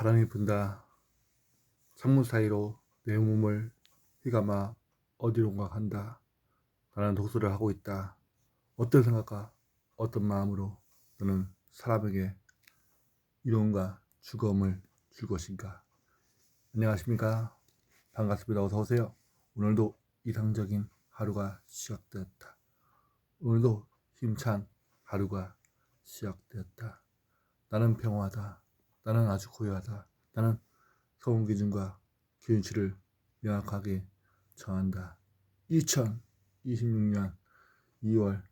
바람이 분다. 창문 사이로 내 몸을 휘감아 어디론가 간다. 나는 독서를 하고 있다. 어떤 생각과 어떤 마음으로 너는 사람에게 이로움과 즐거움을 줄 것인가? 안녕하십니까? 반갑습니다. 어서 오세요. 오늘도 이상적인 하루가 시작되었다. 오늘도 힘찬 하루가 시작되었다. 나는 평화하다. 나는 아주 고요하다. 나는 성운 기준과 기준치를 명확하게 정한다. 2026년 2월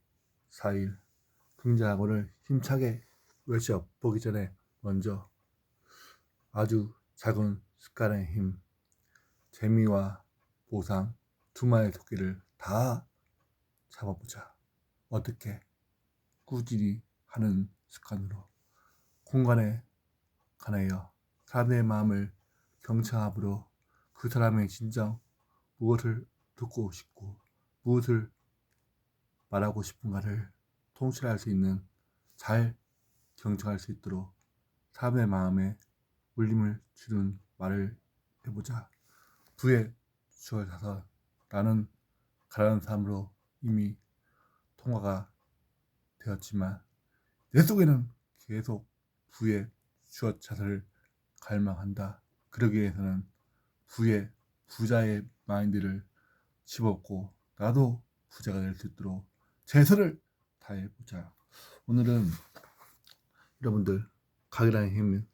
4일 긍정학원을 힘차게 외쳐보기 전에 먼저 아주 작은 습관의 힘, 재미와 보상 두 마리의 토끼를 다 잡아보자. 어떻게? 꾸준히 하는 습관으로 공간에 관하여 사람의 마음을 경청함으로 그 사람의 진정 무엇을 듣고 싶고 무엇을 말하고 싶은가를 통찰할 수 있는 잘 경청할 수 있도록 사람의 마음에 울림을 주는 말을 해보자. 부의 주어를 사서 나는 가난한 사람으로 이미 통과가 되었지만 내 속에는 계속 부의 주어 자세를 갈망한다. 그러기 위해서는 부자의 마인드를 집었고 나도 부자가 될 수 있도록 최선을 다해보자. 오늘은 여러분들 각이라는 힘은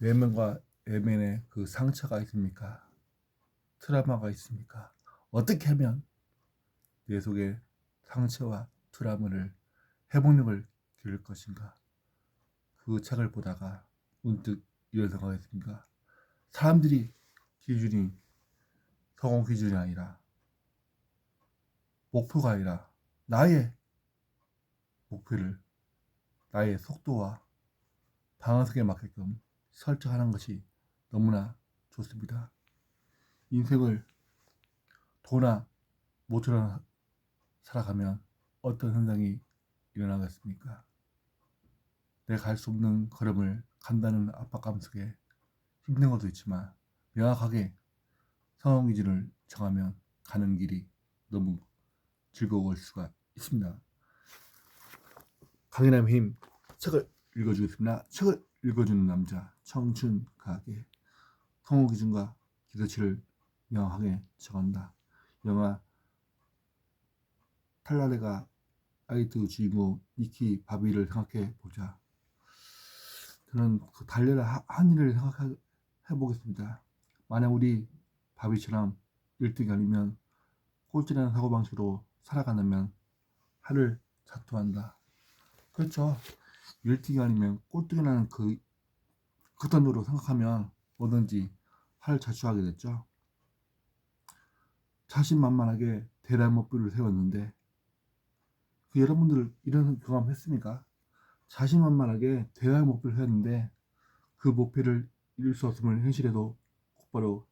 외면과 외면의 그 상처가 있습니까? 트라우마가 있습니까? 어떻게 하면 내 속에 상처와 트라우마를 회복력을 기를 것인가? 그 책을 보다가 문득 이런 생각이 듭니다. 사람들이 기준이 성공 기준이 아니라 목표가 아니라 나의 목표를 나의 속도와 방향성에 맞게끔 설정하는 것이 너무나 좋습니다. 인생을 도나 모처럼 살아가면 어떤 현상이 일어나겠습니까? 내가 갈 수 없는 걸음을 간다는 압박감 속에 힘든 것도 있지만 명확하게 성공 기준을 정하면 가는 길이 너무 즐거울 수가 있습니다. 강인함의 힘 책을 읽어주겠습니다. 책을 읽어주는 남자 청춘 가게 성공 기준과 기대치를 명확하게 정한다. 영화 탈라레가 아이트 주인공 니키 바비를 생각해 보자. 저는 그 달려라 한 일을 생각해 보겠습니다. 만약 우리 바비처럼 1등이 아니면 꼴찌라는 사고방식으로 살아가려면 하를 자투한다. 그렇죠. 1등이 아니면 꼴등이라는 그 극단적으로 생각하면 뭐든지 하를 자초하게 됐죠. 자신만만하게 대단한 목표를 세웠는데 여러분들 이런 경험 했습니까? 자신만만하게 대단한 목표를 세웠는데 그 목표를 이룰 수 없음을 현실에도 곧바로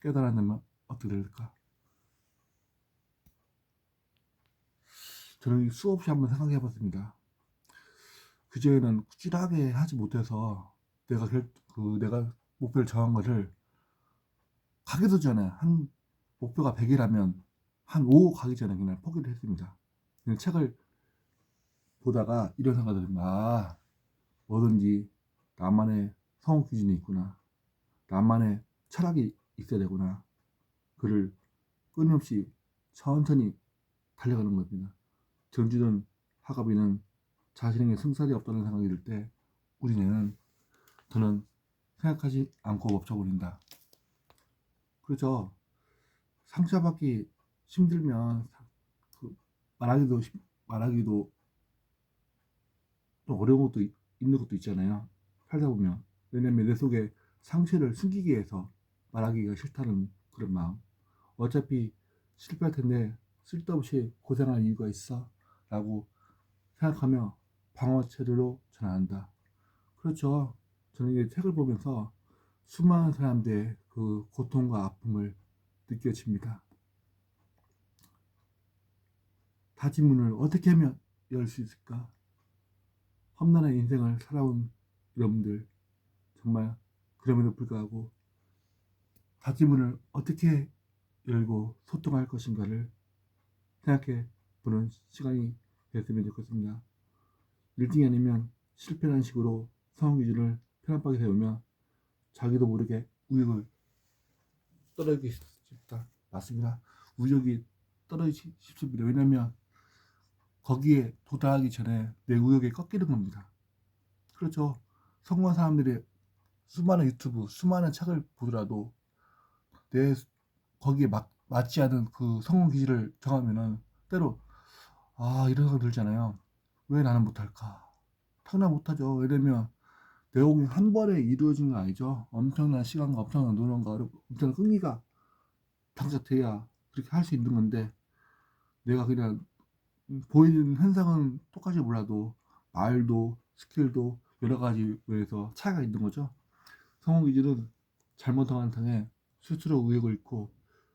깨달았다면 어떻게 될까? 저는 수없이 한번 생각해 봤습니다. 그전에는 꾸준하게 하지 못해서 내가 목표를 정한 것을 가기도 전에 한 목표가 100이라면 한 5 가기 전에 그냥 포기를 했습니다. 책을 보다가 이런 생각이 듭니다. 뭐든지 나만의 성공 기준이 있구나. 나만의 철학이 있어야 되구나. 그를 끊임없이 천천히 달려가는 겁니다. 전주는 하가비는 자신에게 승산이 없다는 생각이 들 때 저는 생각하지 않고 멈춰버린다. 그렇죠. 상처받기 힘들면 말하기도 좀 어려운 것도 있는 것도 있잖아요. 살다 보면. 왜냐면 내 속에 상처를 숨기기 위해서 말하기가 싫다는 그런 마음. 어차피 실패할 텐데 쓸데없이 고생할 이유가 있어? 라고 생각하며 방어체제로 전환한다. 그렇죠. 저는 이 책을 보면서 수많은 사람들의 그 고통과 아픔을 느껴집니다. 닫힌 문을 어떻게 하면 열 수 있을까? 험난한 인생을 살아온 여러분들 정말 그럼에도 불구하고 다짐문을 어떻게 열고 소통할 것인가를 생각해 보는 시간이 됐으면 좋겠습니다. 1등이 아니면 실패라는 식으로 성공 기준을 편협하게 세우면 자기도 모르게 우욕을 떨어지기 쉽다. 맞습니다. 우욕이 떨어지기 쉽습니다. 왜냐면 거기에 도달하기 전에 내 우욕에 꺾이는 겁니다. 그렇죠. 성공한 사람들의 수많은 유튜브, 수많은 책을 보더라도 내 거기에 맞지 않은 그 성공 기질을 정하면은 때로 이런 생각 들잖아요. 왜 나는 못할까? 당연히 못하죠. 왜냐면 내용이 한 번에 이루어진 건 아니죠. 엄청난 시간과 엄청난 노력과 엄청난 흥미가 당사돼야 그렇게 할 수 있는 건데 내가 그냥 보이는 현상은 똑같이 몰라도 말도 스킬도 여러 가지 외에서 차이가 있는 거죠. 성공 기질은 잘못한 당에 스스로 의욕을 잃고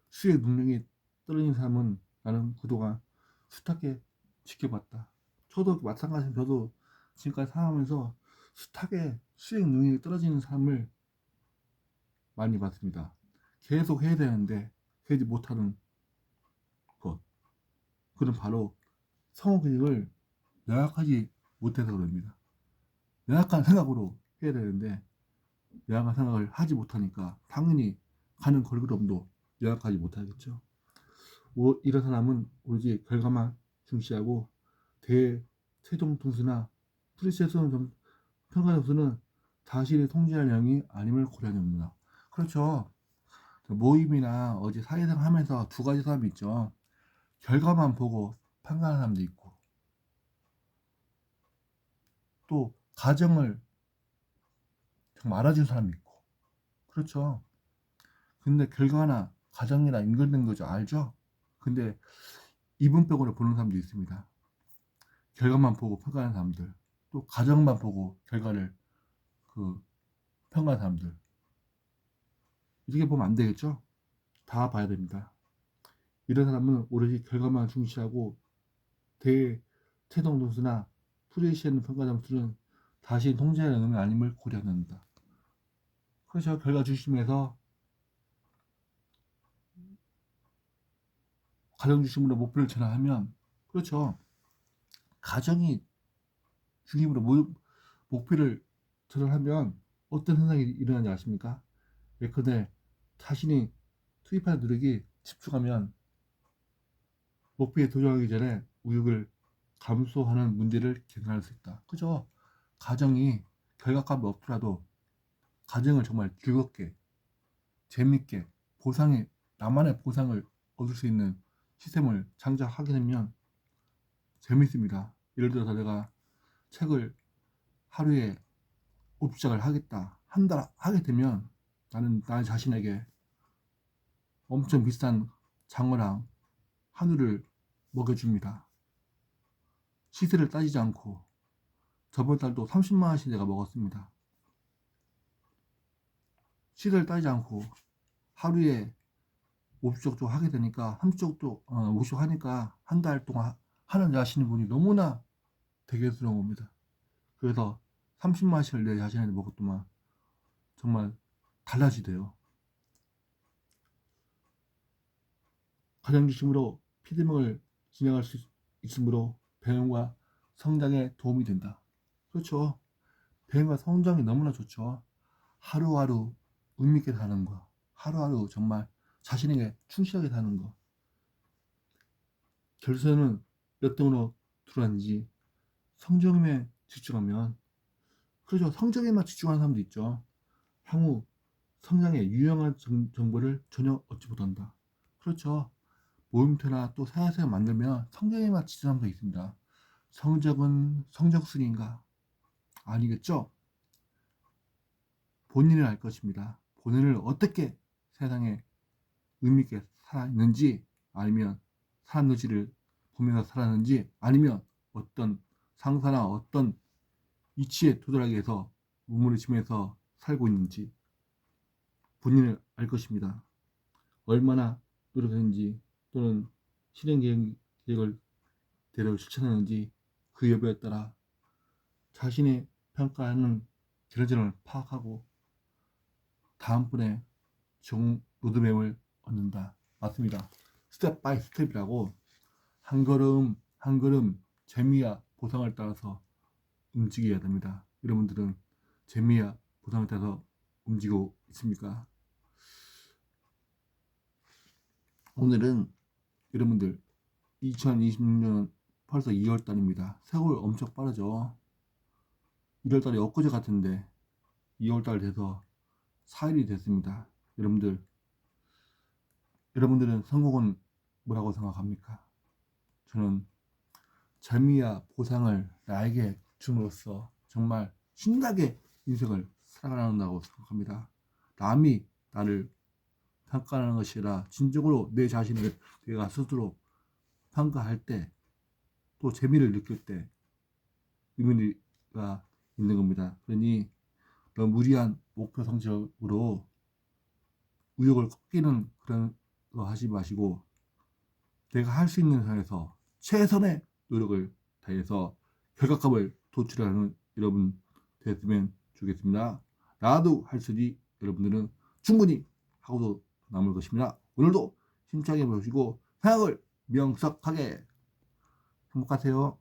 수행 능력이 떨어진 사람은 나는 그동안 숱하게 지켜봤다. 저도 마찬가지로 저도 지금까지 살아가면서 숱하게 수행 능력이 떨어지는 사람을 많이 봤습니다. 계속 해야 되는데 하지 못하는 것. 그건 바로 성공 계획을 명확하지 못해서 그럽니다. 명확한 생각으로 해야 되는데 명확한 생각을 하지 못하니까 당연히 가는 걸그럼도 명확하지 못하겠죠. 이런 사람은 오로지 결과만 중시하고 최종 등수나 프리세션 평가 점수는 자신이 통제할 영이 아님을 고려하는 겁니다. 그렇죠. 모임이나 어제 사회생활 하면서 두 가지 사람이 있죠. 결과만 보고 판단하는 사람도 있고 또 가정을 정말 알아준 사람도 있고 그렇죠. 근데 결과나 가정이랑 연결된 거죠. 알죠? 근데 이분법으로 보는 사람도 있습니다. 결과만 보고 평가하는 사람들 또 가정만 보고 결과를 평가하는 사람들 이렇게 보면 안 되겠죠? 다 봐야 됩니다. 이런 사람은 오로지 결과만 중시하고 최종 점수나 프리시하는 평가 점수는 다시 통제할 의미 아님을 고려한다. 그래서 결과 중심에서 가정 중심으로 목표를 전환하면 그렇죠. 가정이 중심으로 목표를 전환하면 어떤 현상이 일어나는지 아십니까? 예컨대 자신이 투입한 노력이 집중하면 목표에 도전하기 전에 우욕을 감소하는 문제를 개선할 수 있다. 그죠? 가정이 결과값이 없더라도 가정을 정말 즐겁게 재밌게 나만의 보상을 얻을 수 있는 시스템을 창작하게 되면 재밌습니다. 예를 들어서 내가 책을 하루에 5장을 하겠다. 한 달 하게 되면 나는 나 자신에게 엄청 비싼 장어랑 한우를 먹여줍니다. 시세를 따지지 않고 저번 달도 30만 원씩 내가 먹었습니다. 시세를 따지지 않고 하루에 50쪽 정도 하게 되니까 30쪽도 50 하니까 한 달 동안 하는 하시는 분이 너무나 대견스러운 겁니다. 그래서 30만 원씩을 내 자신한테 먹었더만 정말 달라지대요. 가정 중심으로 피드백을 진행할 수 있으므로 배움과 성장에 도움이 된다. 그렇죠. 배움과 성장이 너무나 좋죠. 하루하루 의미있게 사는 거. 하루하루 정말 자신에게 충실하게 사는 거. 결선은 몇 등으로 들어왔는지 성적에 집중하면 그렇죠. 성적에만 집중하는 사람도 있죠. 향후 성장에 유용한 정보를 전혀 얻지 못한다. 그렇죠. 모임터나 또 사회생활 만들면 성적에만 집중하는 사람도 있습니다. 성적은 성적순인가? 아니겠죠? 본인을 알 것입니다. 본인을 어떻게 세상에 의미있게 살아있는지 아니면 사람들을 보면서 살았는지 아니면 어떤 상사나 어떤 위치에 도달하기 위해서 몸부림치면서 살고 있는지 본인을 알 것입니다. 얼마나 노력했는지 또는 실행 계획을 대로 실천하는지 그 여부에 따라 자신의 평가하는 결정을 파악하고 다음번에 좋은 로드맵을 얻는다. 맞습니다. 스텝 바이 스텝이라고 한 걸음 한 걸음 재미와 보상을 따라서 움직여야 됩니다. 여러분들은 재미와 보상을 따라서 움직이고 있습니까? 오늘은 여러분들 2026년 벌써 2월달입니다. 세월 엄청 빠르죠. 1월달이 엊그제 같은데 2월달 돼서 4일이 됐습니다. 여러분들은 성공은 뭐라고 생각합니까? 저는 재미와 보상을 나에게 줌으로써 정말 신나게 인생을 살아간다고 생각합니다. 남이 나를 평가하는 것이 아니라 진정으로 내 자신을 내가 스스로 평가할 때 또 재미를 느낄 때 의미가 있는 겁니다. 그러니 너무 무리한 목표 성적으로 의욕을 꺾이는 그런 거 하지 마시고 내가 할 수 있는 선에서 최선의 노력을 다해서 결과값을 도출하는 여러분 됐으면 좋겠습니다. 나도 할 수 있니 여러분들은 충분히 하고도 남을 것입니다. 오늘도 힘차게 보시고 생각을 명석하게 행복하세요.